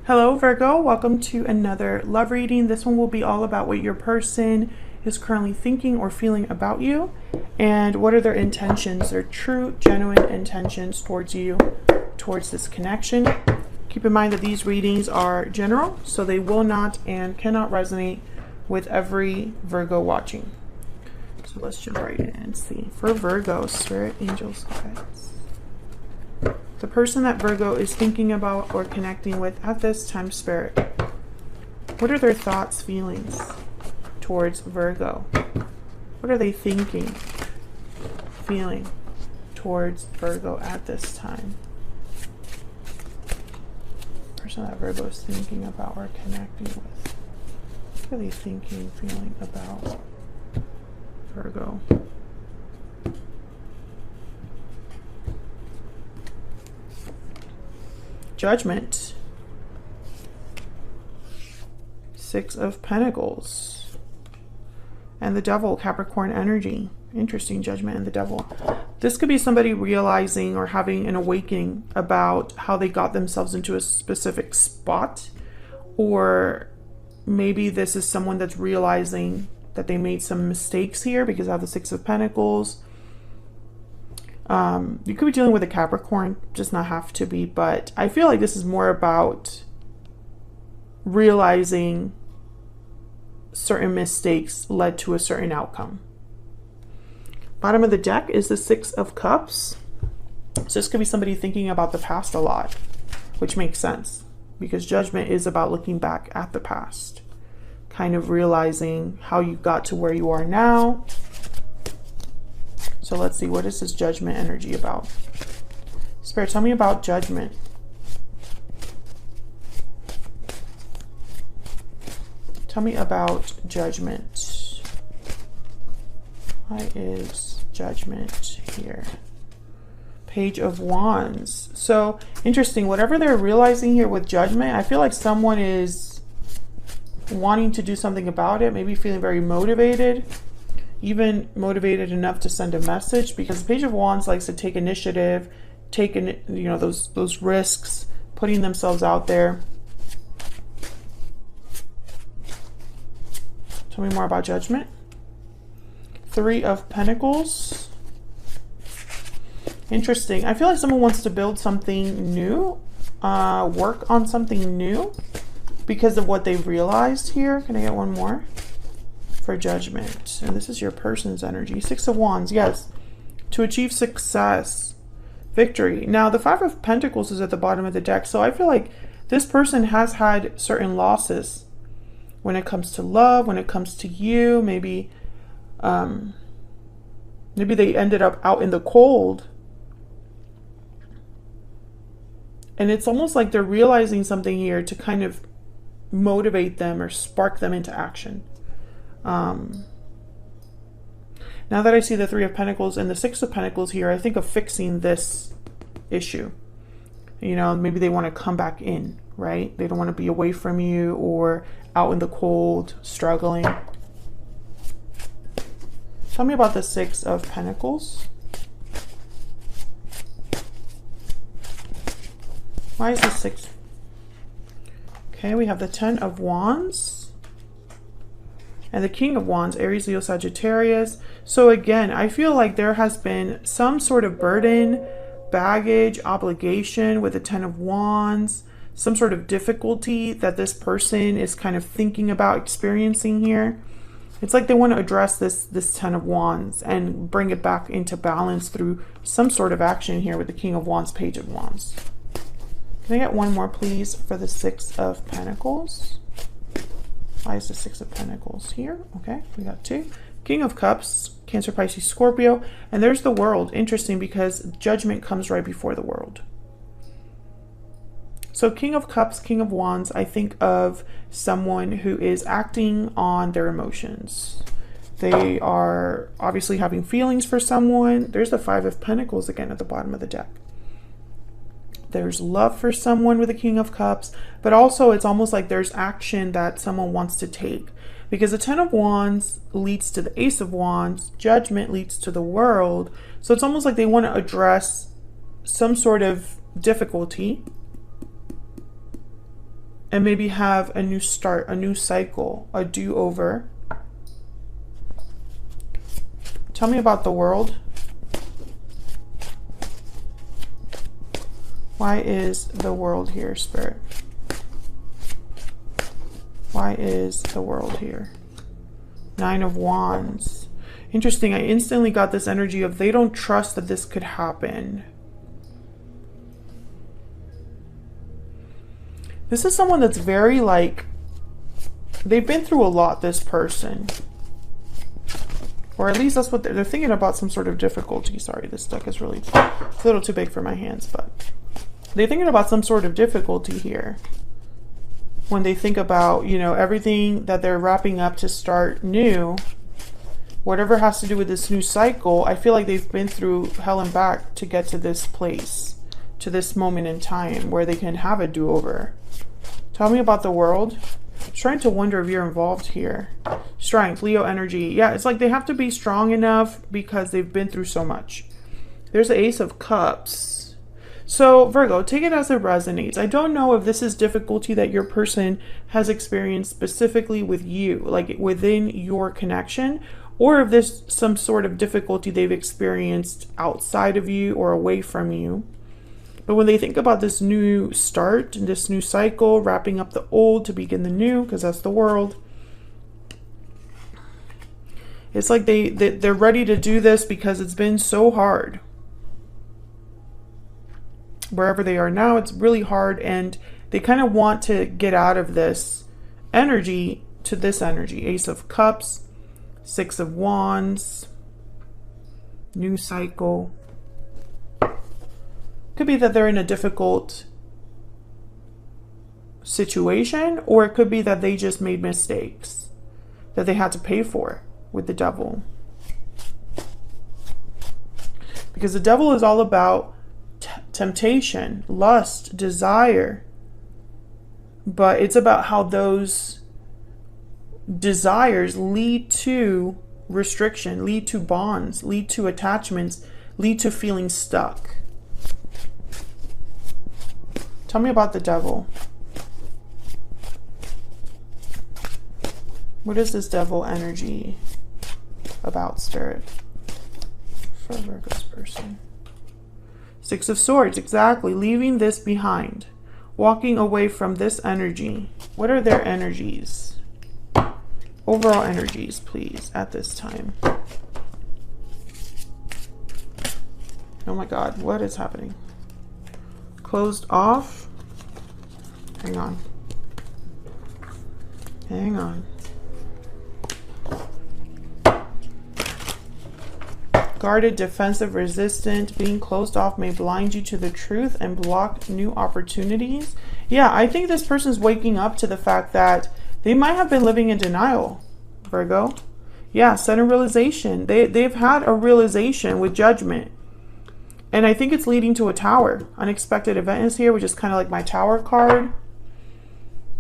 Hello Virgo, welcome to another love reading. This one will be all about what your person is currently thinking or feeling about you and what are their intentions, their true, genuine intentions towards you, towards this connection. Keep in mind that these readings are general, so they will not and cannot resonate with every Virgo watching. So let's jump right in and see. For Virgo, spirit, angels, guides. The person that Virgo is thinking about or connecting with at this time, spirit. What are their thoughts, feelings towards Virgo? What are they thinking, feeling towards Virgo at this time? Person that Virgo is thinking about or connecting with. What are they thinking, feeling about Virgo? Judgment. Six of Pentacles. And the Devil, Capricorn energy. Interesting, Judgment and the Devil. This could be somebody realizing or having an awakening about how they got themselves into a specific spot. Or maybe this is someone that's realizing that they made some mistakes here because I have the Six of Pentacles. You could be dealing with a Capricorn, just not have to be, but I feel like this is more about realizing certain mistakes led to a certain outcome. Bottom of the deck is the Six of Cups. So this could be somebody thinking about the past a lot, which makes sense because Judgment is about looking back at the past, kind of realizing how you got to where you are now. So let's see, what is this Judgment energy about? Spirit, tell me about Judgment. Tell me about Judgment. Why is Judgment here? Page of Wands. So interesting, whatever they're realizing here with Judgment, I feel like someone is wanting to do something about it, maybe feeling very motivated. Even motivated enough to send a message, because the Page of Wands likes to take initiative, those risks, putting themselves out there. Tell me more about Judgment. Three of Pentacles. Interesting. I feel like someone wants to build something new, work on something new because of what they've realized here. Can I get one more? For Judgment, and this is your person's energy. Six of Wands, yes, to achieve success, victory. Now the Five of Pentacles is at the bottom of the deck, so I feel like this person has had certain losses when it comes to love, when it comes to you. Maybe maybe they ended up out in the cold, and it's almost like they're realizing something here to kind of motivate them or spark them into action. Now that I see the Three of Pentacles and the Six of Pentacles here, I think of fixing this issue. You know, maybe they want to come back in, right? They don't want to be away from you or out in the cold, struggling. Tell me about the Six of Pentacles. Why is the Six? Okay, we have the Ten of Wands. And the King of Wands, Aries, Leo, Sagittarius. So again, I feel like there has been some sort of burden, baggage, obligation with the Ten of Wands, some sort of difficulty that this person is kind of thinking about experiencing here. It's like they want to address this Ten of Wands and bring it back into balance through some sort of action here with the King of Wands, Page of Wands. Can I get one more, please, for the Six of Pentacles? Why is the Six of Pentacles here? Okay, we got two. King of Cups, Cancer, Pisces, Scorpio. And there's the World. Interesting because Judgment comes right before the World. So King of Cups, King of Wands, I think of someone who is acting on their emotions. They are obviously having feelings for someone. There's the Five of Pentacles again at the bottom of the deck. There's love for someone with the King of Cups, but also it's almost like there's action that someone wants to take. Because the Ten of Wands leads to the Ace of Wands, Judgment leads to the World. So it's almost like they want to address some sort of difficulty and maybe have a new start, a new cycle, a do-over. Tell me about the world. Why is the world here, Spirit? Why is the world here? Nine of Wands. Interesting. I instantly got this energy of they don't trust that this could happen. This is someone that's very like, they've been through a lot, this person. Or at least that's what they're thinking about, some sort of difficulty. Sorry, this deck is really a little too big for my hands, but they're thinking about some sort of difficulty here. When they think about, you know, everything that they're wrapping up to start new, whatever has to do with this new cycle, I feel like they've been through hell and back to get to this place, to this moment in time where they can have a do-over. Tell me about the world. I'm trying to wonder if you're involved here. Strength, Leo energy. Yeah, it's like they have to be strong enough because they've been through so much. There's the Ace of Cups. So Virgo, take it as it resonates. I don't know if this is difficulty that your person has experienced specifically with you, like within your connection, or if there's some sort of difficulty they've experienced outside of you or away from you. But when they think about this new start, this new cycle, wrapping up the old to begin the new, because that's the world, it's like they're ready to do this because it's been so hard. Wherever they are now, it's really hard, and they kind of want to get out of this energy to this energy. Ace of Cups, Six of Wands, new cycle. Could be that they're in a difficult situation, or it could be that they just made mistakes that they had to pay for with the Devil. Because the Devil is all about temptation, lust, desire. But it's about how those desires lead to restriction, lead to bonds, lead to attachments, lead to feeling stuck. Tell me about the Devil. What is this Devil energy about, Spirit, for Virgo's person? Six of Swords, exactly. Leaving this behind. Walking away from this energy. What are their energies? Overall energies, please, at this time. Oh my God, what is happening? Closed off. Hang on. Hang on. Guarded, defensive, resistant. Being closed off may blind you to the truth and block new opportunities. Yeah, I think this person's waking up to the fact that they might have been living in denial, Virgo. Yeah, sudden realization. They've had a realization with Judgment. And I think it's leading to a Tower. Unexpected event is here, which is kind of like my Tower card.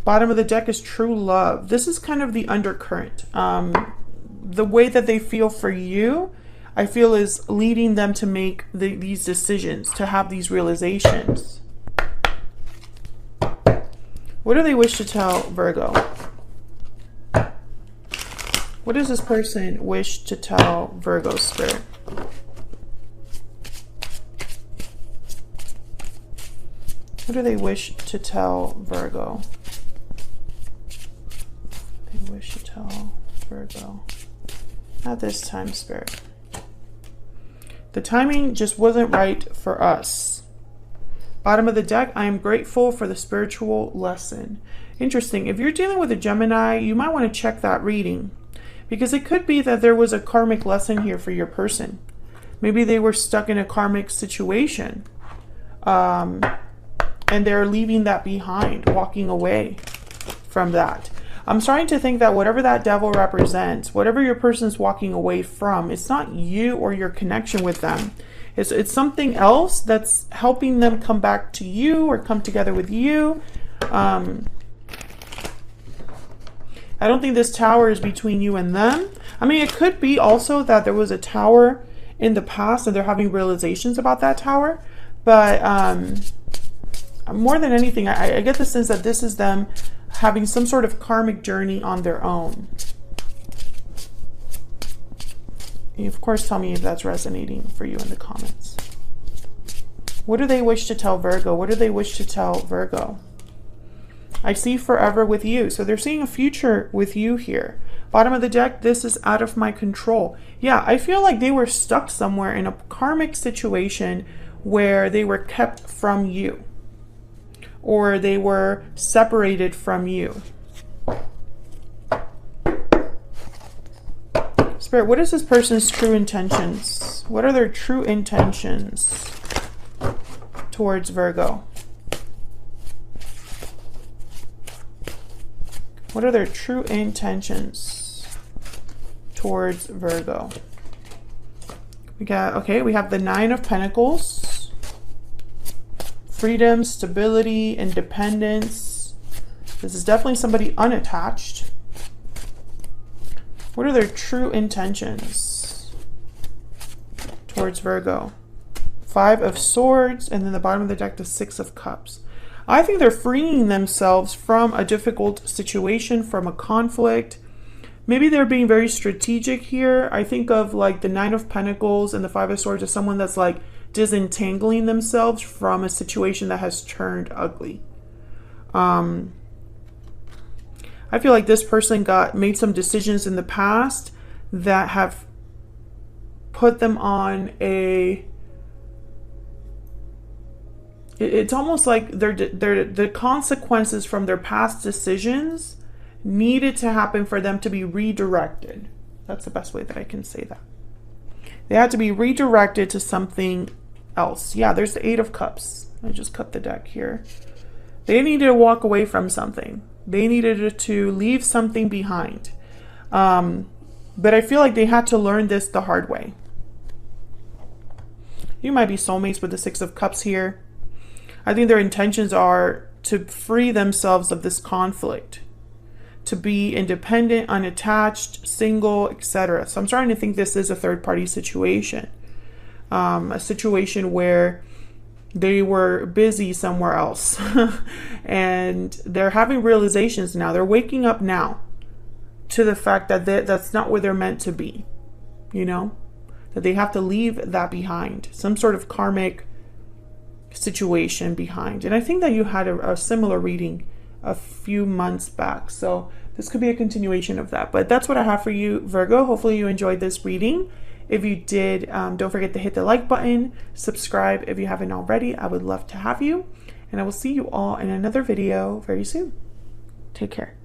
Bottom of the deck is True Love. This is kind of the undercurrent. The way that they feel for you, I feel, is leading them to make these decisions, to have these realizations. What do they wish to tell Virgo? What does this person wish to tell Virgo, Spirit? What do they wish to tell Virgo? They wish to tell Virgo at this time, Spirit. The timing just wasn't right for us. Bottom of the deck, I am grateful for the spiritual lesson. Interesting. If you're dealing with a Gemini, you might want to check that reading, because it could be that there was a karmic lesson here for your person. Maybe they were stuck in a karmic situation. And they're leaving that behind, walking away from that. I'm starting to think that whatever that Devil represents, whatever your person's walking away from, it's not you or your connection with them. It's something else that's helping them come back to you or come together with you. I don't think this Tower is between you and them. I mean, it could be also that there was a Tower in the past and they're having realizations about that Tower. But more than anything, I get the sense that this is them having some sort of karmic journey on their own. You, of course, tell me if that's resonating for you in the comments. What do they wish to tell Virgo? What do they wish to tell Virgo? I see forever with you. So they're seeing a future with you here. Bottom of the deck, this is out of my control. Yeah, I feel like they were stuck somewhere in a karmic situation where they were kept from you, or they were separated from you. Spirit, what is this person's true intentions? What are their true intentions towards Virgo? What are their true intentions towards Virgo? We got, okay, we have the Nine of Pentacles. Freedom, stability, independence. This is definitely somebody unattached. What are their true intentions towards Virgo? Five of Swords, and then the bottom of the deck, the Six of Cups. I think they're freeing themselves from a difficult situation, from a conflict. Maybe they're being very strategic here. I think of like the Nine of Pentacles and the Five of Swords as someone that's like disentangling themselves from a situation that has turned ugly. I feel like this person made some decisions in the past that have put them on a... It's almost like the consequences from their past decisions needed to happen for them to be redirected. That's the best way that I can say that. They had to be redirected to something else. Yeah, there's the Eight of Cups. I just cut the deck here. They needed to walk away from something. They needed to leave something behind. But I feel like they had to learn this the hard way. You might be soulmates with the Six of Cups here. I think their intentions are to free themselves of this conflict, to be independent, unattached, single, etc. So I'm starting to think this is a third-party situation, a situation where they were busy somewhere else and they're having realizations now. They're waking up now to the fact that that's not where they're meant to be, you know, that they have to leave that behind, some sort of karmic situation behind. And I think that you had a similar reading a few months back, so this could be a continuation of that. But that's what I have for you, Virgo. Hopefully you enjoyed this reading. If you did, don't forget to hit the like button, subscribe if you haven't already. I would love to have you, and I will see you all in another video very soon. Take care.